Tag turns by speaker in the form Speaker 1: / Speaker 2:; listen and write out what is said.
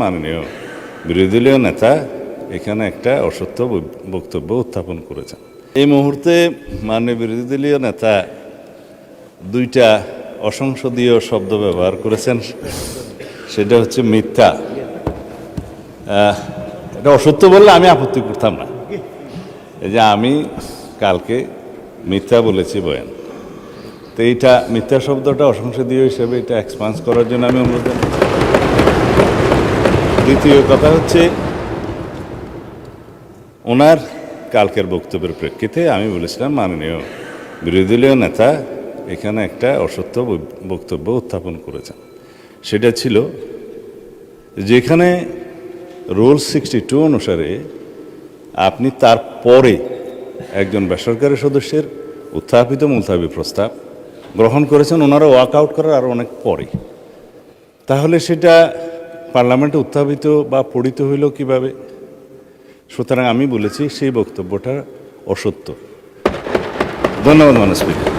Speaker 1: মাননীয় বিরোধী দলীয় নেতা এখানে একটা অসত্য বক্তব্য উত্থাপন করেছেন। এই মুহূর্তে মাননীয় বিরোধী দলীয় নেতা দুইটা অসংসদীয় শব্দ ব্যবহার করেছেন, সেটা হচ্ছে মিথ্যা। এটা অসত্য বললে আমি আপত্তি করতাম না। এই যে আমি কালকে মিথ্যা বলেছি বয়ান, তো এইটা মিথ্যা শব্দটা অসংসদীয় হিসেবে এটা এক্সপান্স করার জন্য আমি অনুরোধ জানাই। দ্বিতীয় কথা হচ্ছে, ওনার কালকের বক্তব্যের প্রেক্ষিতে আমি বলেছিলাম মাননীয় বিরোধী দলীয় নেতা এখানে একটা অসত্য বক্তব্য উত্থাপন করেছেন। সেটা ছিল যেখানে রুল 62 অনুসারে আপনি তারপরে একজন বেসরকারি সদস্যের উত্থাপিত মুলতাবি প্রস্তাব গ্রহণ করেছেন, ওনারা ওয়াক আউট করার আরও অনেক পরে, তাহলে সেটা পার্লামেন্টে উত্থাপিত বা পড়িত হইল কিভাবে? সুতরাং আমি বলেছি সেই বক্তব্যটা অসত্য। ধন্যবাদ মাননীয় স্পিকার।